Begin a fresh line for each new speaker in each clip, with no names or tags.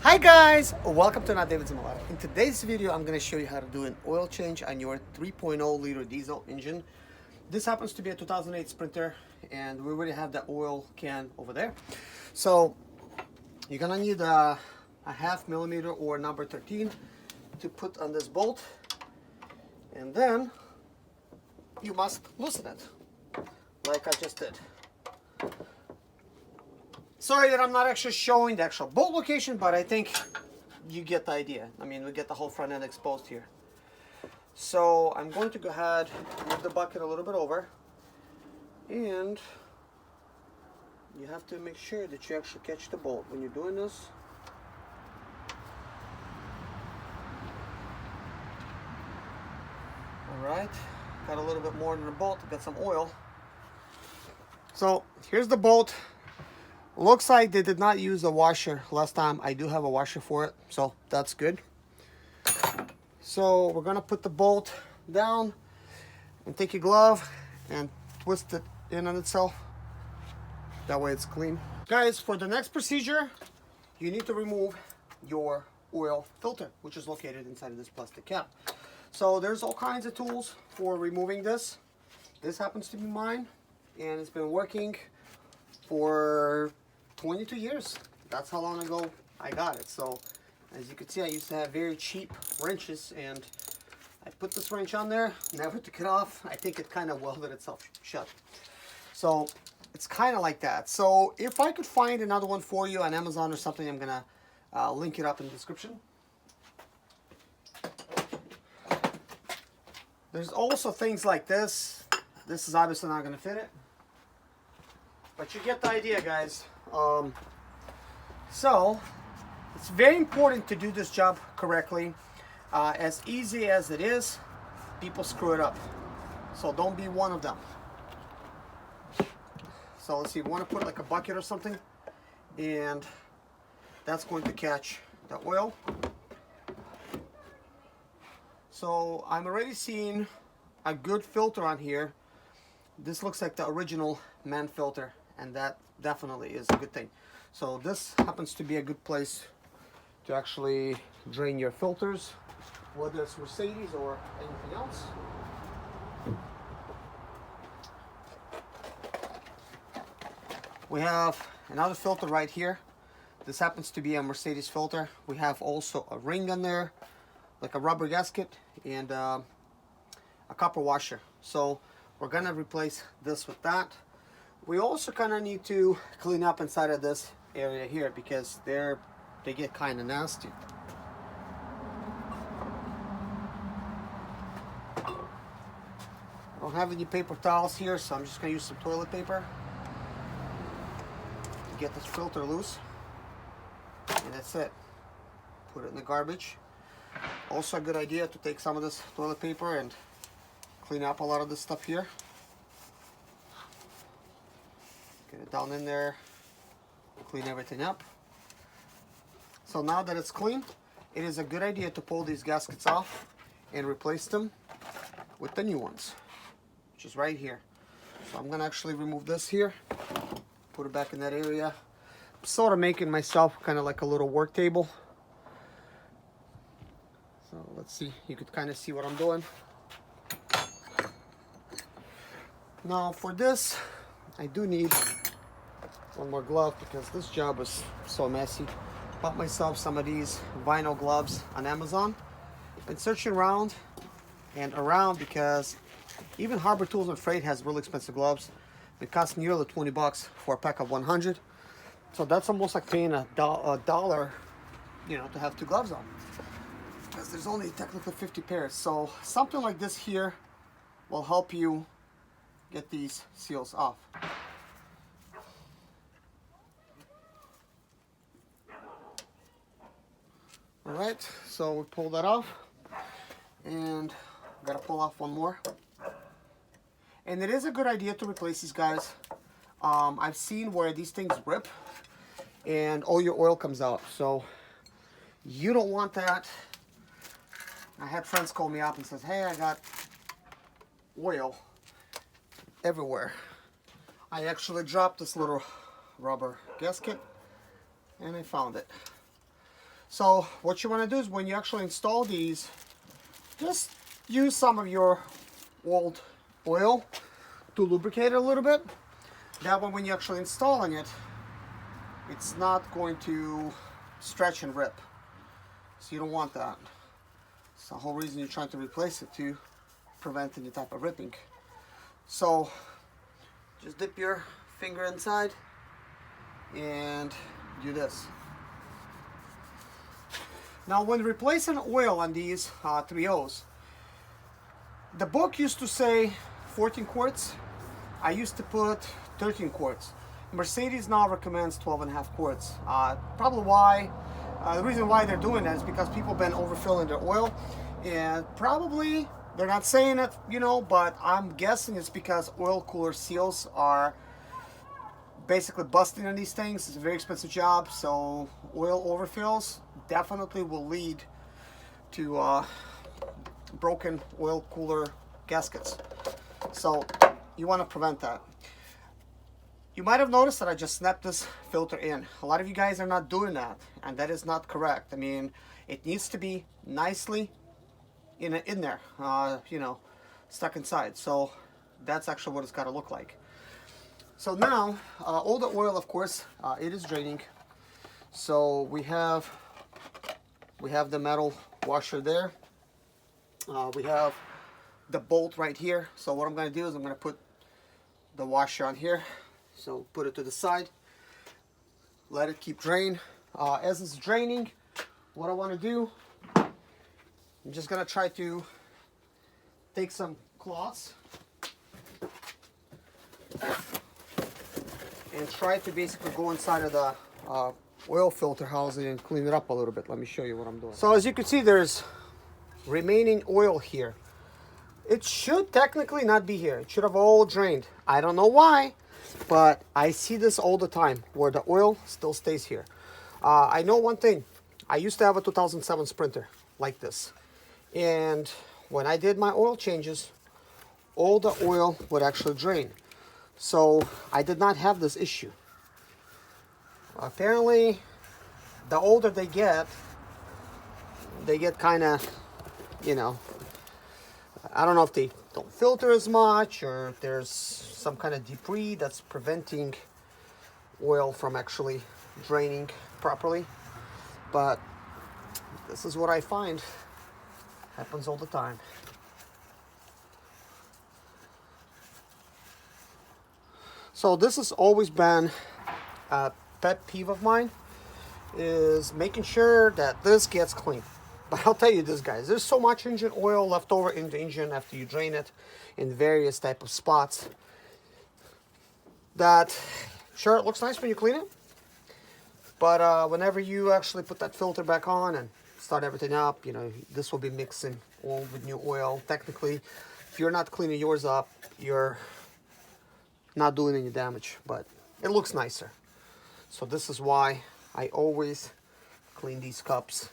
Hi guys, welcome to another David Zimaleta. In today's video, I'm going to show you how to do an oil change on your 3.0 liter diesel engine. This happens to be a 2008 Sprinter, and we already have the oil can over there. So you're going to need a 0.5 millimeter or number 13 to put on this bolt, and then you must loosen it like I just did. Sorry that I'm not actually showing the actual bolt location, but I think you get the idea. I mean, we get the whole front end exposed here. So I'm going to go ahead, move the bucket a little bit over, and you have to make sure that you actually catch the bolt when you're doing this. Alright, got a little bit more than a bolt, got some oil. So here's the bolt. Looks like they did not use a washer last time. I do have a washer for it, so that's good. So we're gonna put the bolt down and take your glove and twist it in on itself. That way it's clean. Guys, for the next procedure, you need to remove your oil filter, which is located inside of this plastic cap. So there's all kinds of tools for removing this. This happens to be mine, and it's been working for 22 years. That's how long ago I got it. So as you can see, I used to have very cheap wrenches, and I put this wrench on there, never took it off. I think it kind of welded itself shut. So it's kind of like that. So if I could find another one for you on Amazon or something, I'm gonna link it up in the description. There's also things like this. This is obviously not gonna fit it, but you get the idea, guys. So it's very important to do this job correctly. As easy as it is, people screw it up. So don't be one of them. So let's see, we want to put like a bucket or something, and that's going to catch the oil. So I'm already seeing a good filter on here. This looks like the original man filter, and that definitely is a good thing. So this happens to be a good place to actually drain your filters, whether it's Mercedes or anything else. We have another filter right here. This happens to be a Mercedes filter. We have also a ring on there, like a rubber gasket, and a copper washer. So we're gonna replace this with that. We also kind of need to clean up inside of this area here, because they get kind of nasty. I don't have any paper towels here, so I'm just gonna use some toilet paper to get this filter loose, and that's it. Put it in the garbage. Also a good idea to take some of this toilet paper and clean up a lot of this stuff here. Get it down in there, clean everything up. So now that it's clean, it is a good idea to pull these gaskets off and replace them with the new ones, which is right here. So I'm gonna actually remove this here, put it back in that area. I'm sort of making myself kind of like a little work table. So let's see, you could kind of see what I'm doing. Now for this, I do need one more glove, because this job is so messy. Bought myself some of these vinyl gloves on Amazon. Been searching around and around, because even Harbor Tools and Freight has really expensive gloves. It costs nearly 20 bucks for a pack of 100. So that's almost like paying a dollar, you know, to have two gloves on, because there's only technically 50 pairs. So something like this here will help you get these seals off. Alright, so we pull that off, and gotta pull off one more. And it is a good idea to replace these guys. I've seen where these things rip and all your oil comes out, so you don't want that. I had friends call me up and says, hey, I got oil everywhere. I actually dropped this little rubber gasket and I found it. So what you want to do is when you actually install these, just use some of your old oil to lubricate it a little bit. That way when you're actually installing it, it's not going to stretch and rip. So you don't want that. It's the whole reason you're trying to replace it, to prevent any type of ripping. So just dip your finger inside and do this. Now when replacing oil on these 3.0s, the book used to say 14 quarts. I used to put 13 quarts. Mercedes now recommends 12.5 quarts. Probably why, the reason why they're doing that is because people have been overfilling their oil, and probably, they're not saying it, you know, but I'm guessing it's because oil cooler seals are basically busting on these things. It's a very expensive job, so oil overfills definitely will lead to broken oil cooler gaskets. So you want to prevent that. You might have noticed that I just snapped this filter in. A lot of you guys are not doing that, and that is not correct. I mean, it needs to be nicely in there, you know, stuck inside. So that's actually what it's got to look like. So now, all the oil, of course, it is draining. So we have the metal washer there. We have the bolt right here. So what I'm going to do is I'm going to put the washer on here. So put it to the side, let it keep drain. As it's draining, what I want to do, I'm just going to try to take some cloths and try to basically go inside of the oil filter housing and clean it up a little bit. Let me show you what I'm doing. So as you can see, there's remaining oil here. It should technically not be here. It should have all drained. I don't know why, but I see this all the time where the oil still stays here. I know one thing. I used to have a 2007 Sprinter like this. And when I did my oil changes, all the oil would actually drain. So I did not have this issue. Apparently, the older they get kind of, you know, I don't know if they don't filter as much or if there's some kind of debris that's preventing oil from actually draining properly. But this is what I find happens all the time. So this has always been a pet peeve of mine, is making sure that this gets clean. But I'll tell you this, guys, there's so much engine oil left over in the engine after you drain it in various type of spots that, sure, it looks nice when you clean it, but whenever you actually put that filter back on and start everything up, you know, this will be mixing oil with new oil. Technically, if you're not cleaning yours up, you're not doing any damage, but it looks nicer. So this is why I always clean these cups.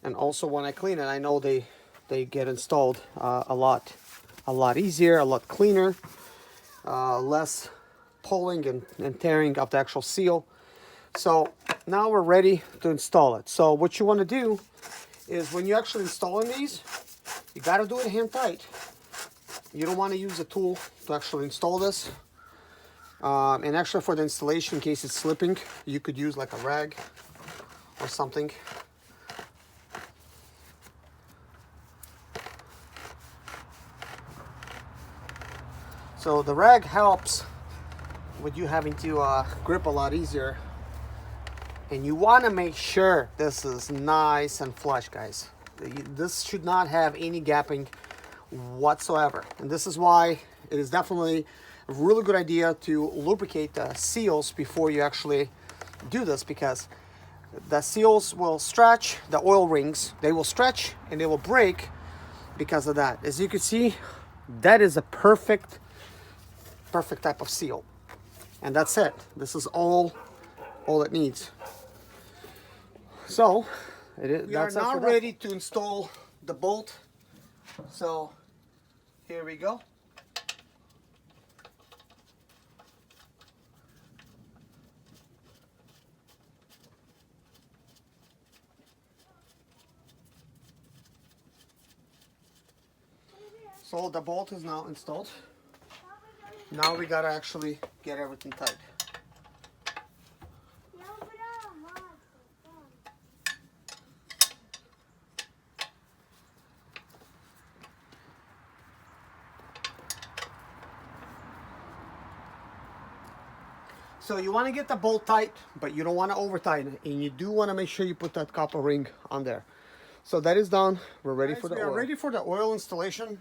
And also when I clean it, I know they get installed a lot easier, a lot cleaner, less pulling and tearing of the actual seal. So now we're ready to install it. So what you want to do is when you're actually installing these, you got to do it hand tight. You don't want to use a tool to actually install this. And actually for the installation, in case it's slipping, you could use like a rag or something. So the rag helps with you having to grip a lot easier. And you want to make sure this is nice and flush, guys. This should not have any gapping whatsoever. And this is why it is definitely a really good idea to lubricate the seals before you actually do this, because the seals will stretch, the oil rings, they will stretch and they will break because of that. As you can see, that is a perfect type of seal. And that's it. This is all it needs. So we are now ready to install the bolt. So here we go. So the bolt is now installed. Now we gotta actually get everything tight. So you want to get the bolt tight, but you don't want to over tighten it, and you do want to make sure you put that copper ring on there. So that is done. We're ready for the oil. We are ready for the oil installation.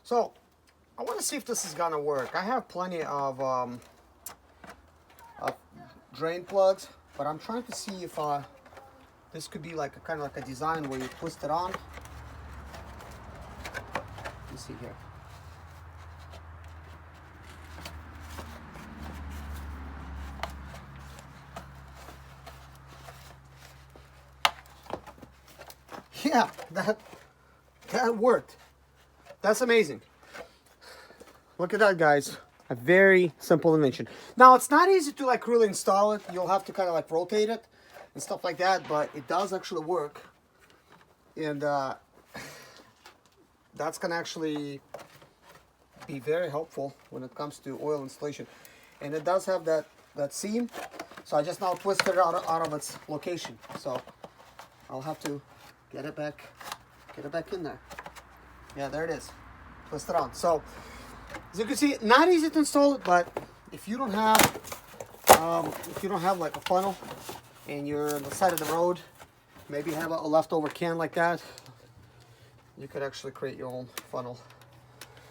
So I want to see if this is gonna work. I have plenty of drain plugs, but I'm trying to see if this could be like a kind of like a design where you twist it on. Let's see here. Yeah, that worked. That's amazing. Look at that, guys. A very simple invention. Now, it's not easy to like really install it. You'll have to kind of like rotate it and stuff like that, but it does actually work. And that's gonna actually be very helpful when it comes to oil installation. And it does have that seam, so I just now twisted it out of its location. So I'll have to get it back in there. Yeah, there it is. Twist it on. So as you can see, not easy to install it, but if you don't have like a funnel and you're on the side of the road, maybe you have a leftover can like that, you could actually create your own funnel.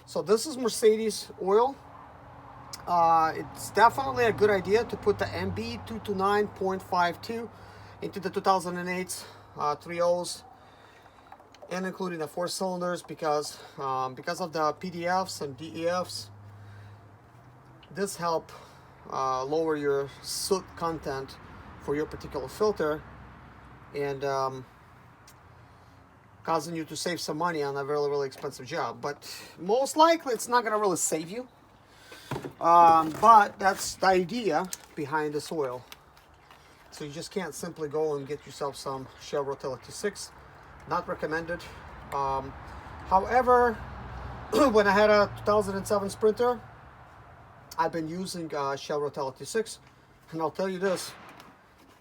So this is Mercedes oil. It's definitely a good idea to put the MB229.52 into the 2008s 3.0s, and including the 4 cylinders, because of the PDFs and DEFs. This help lower your soot content for your particular filter, and causing you to save some money on a really expensive job. But most likely it's not gonna really save you, but that's the idea behind this oil. So you just can't simply go and get yourself some Shell Rotella T6. Not recommended. However, when I had a 2007 Sprinter, I've been using Shell Rotella T6, and I'll tell you this,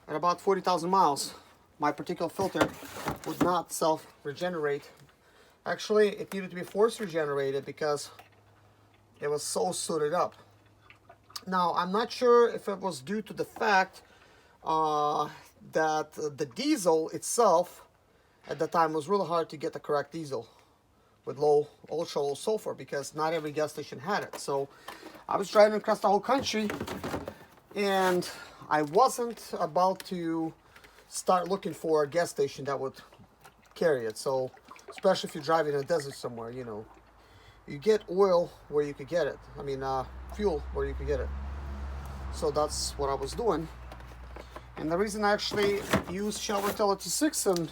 at about 40,000 miles, my particular filter would not self-regenerate. Actually, it needed to be force regenerated because it was so sooted up. Now, I'm not sure if it was due to the fact that the diesel itself at the time was really hard to get the correct diesel with ultra low sulfur, because not every gas station had it. So I was driving across the whole country, and I wasn't about to start looking for a gas station that would carry it. So especially if you're driving in a desert somewhere, you know, you get oil where you could get it. I mean, fuel where you could get it. So that's what I was doing. And the reason I actually use Shell Rotella T6 and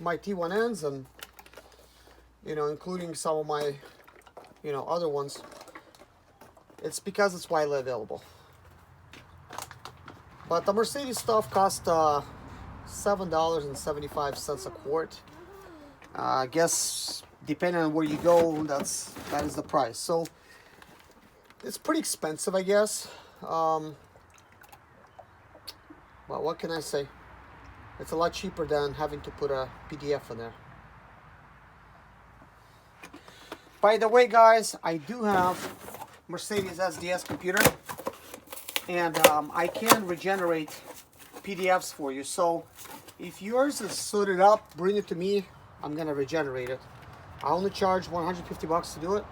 my T1Ns, and you know, including some of my, you know, other ones, it's because it's widely available. But the Mercedes stuff cost $7.75 a quart. I guess depending on where you go, that is the price. So it's pretty expensive, I guess. Well, what can I say? It's a lot cheaper than having to put a PDF in there. By the way, guys, I do have Mercedes SDS computer, and I can regenerate PDFs for you. So if yours is suited up, bring it to me. I'm gonna regenerate it. I only charge $150 to do it.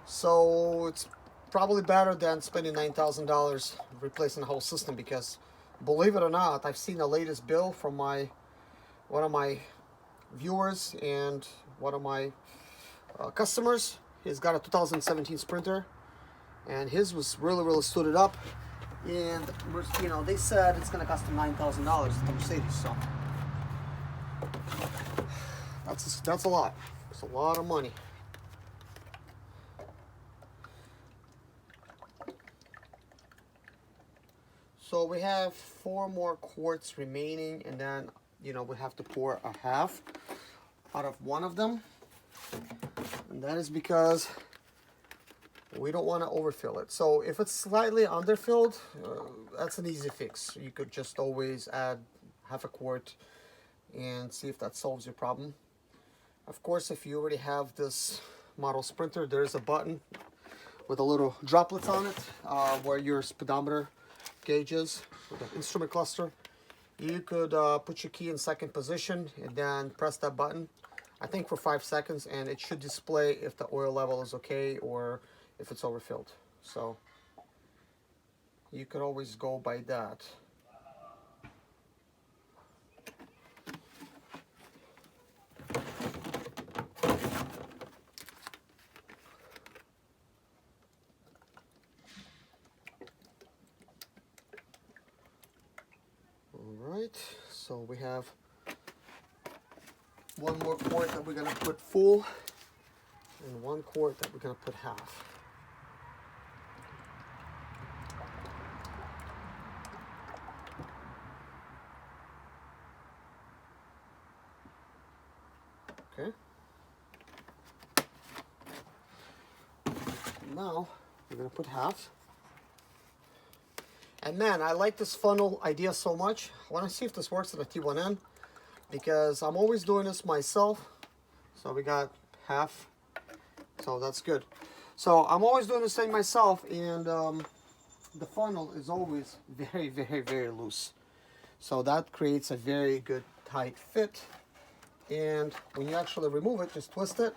So it's probably better than spending $9,000 replacing the whole system, because believe it or not, I've seen the latest bill from one of my viewers and one of my customers. He's got a 2017 Sprinter, and his was really suited up, and you know, they said it's gonna cost him $9,000 at the Mercedes. So that's a lot. It's a lot of money. So we have 4 more quarts remaining, and then you know, we have to pour a half out of one of them, and that is because we don't want to overfill it. So if it's slightly underfilled, that's an easy fix. You could just always add half a quart and see if that solves your problem. Of course, if you already have this model Sprinter, there's a button with a little droplets on it where your speedometer gauge is with the instrument cluster. You could put your key in second position and then press that button, I think for 5 seconds, and it should display if the oil level is okay or if it's overfilled. So you could always go by that. Alright, so we have one more quart that we're going to put full and one quart that we're going to put half. Okay. Now we're going to put half. And man, I like this funnel idea so much. I want to see if this works on a T1N because I'm always doing this myself. So we got half, so that's good. So I'm always doing this thing myself, and the funnel is always very, very, very loose. So that creates a very good tight fit. And when you actually remove it, just twist it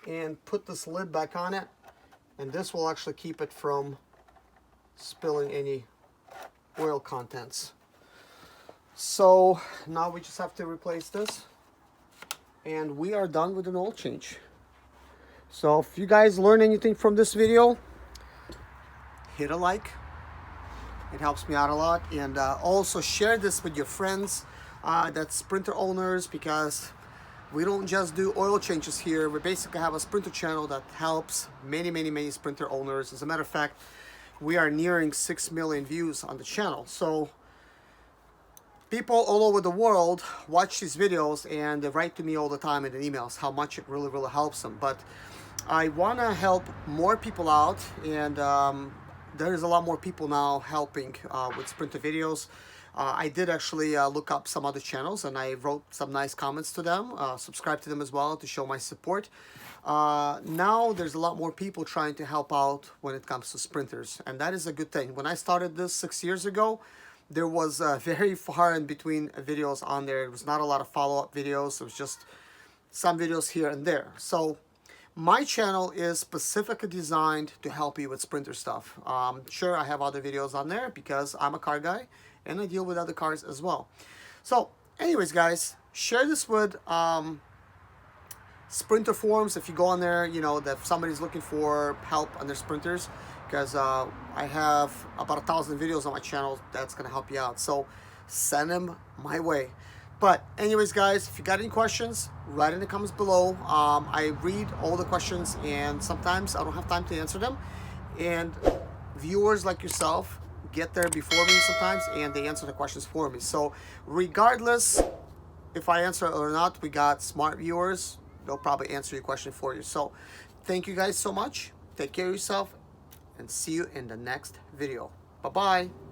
and put this lid back on it, and this will actually keep it from spilling any oil contents. So now we just have to replace this and we are done with an oil change. So if you guys learn anything from this video, hit a like, it helps me out a lot, and also share this with your friends that's Sprinter owners, because we don't just do oil changes here. We basically have a Sprinter channel that helps many Sprinter owners. As a matter of fact, we are nearing 6 million views on the channel. So people all over the world watch these videos and they write to me all the time in the emails how much it really helps them. But I want to help more people out, and there is a lot more people now helping with Sprinter videos. I did actually look up some other channels and I wrote some nice comments to them, subscribe to them as well to show my support. Now there's a lot more people trying to help out when it comes to Sprinters, and that is a good thing. When I started this 6 years ago, there was very far in between videos on there. It was not a lot of follow-up videos. It was just some videos here and there. So my channel is specifically designed to help you with Sprinter stuff. Sure, I have other videos on there because I'm a car guy and I deal with other cars as well. So anyways, guys, share this with Sprinter forums. If you go on there, you know that if somebody's looking for help on their Sprinters, because I have about 1,000 videos on my channel that's gonna help you out. So send them my way. But anyways, guys, if you got any questions, write in the comments below. I read all the questions and sometimes I don't have time to answer them. And viewers like yourself get there before me sometimes and they answer the questions for me. So regardless if I answer it or not, we got smart viewers. They'll probably answer your question for you. So thank you guys so much. Take care of yourself and see you in the next video. Bye-bye.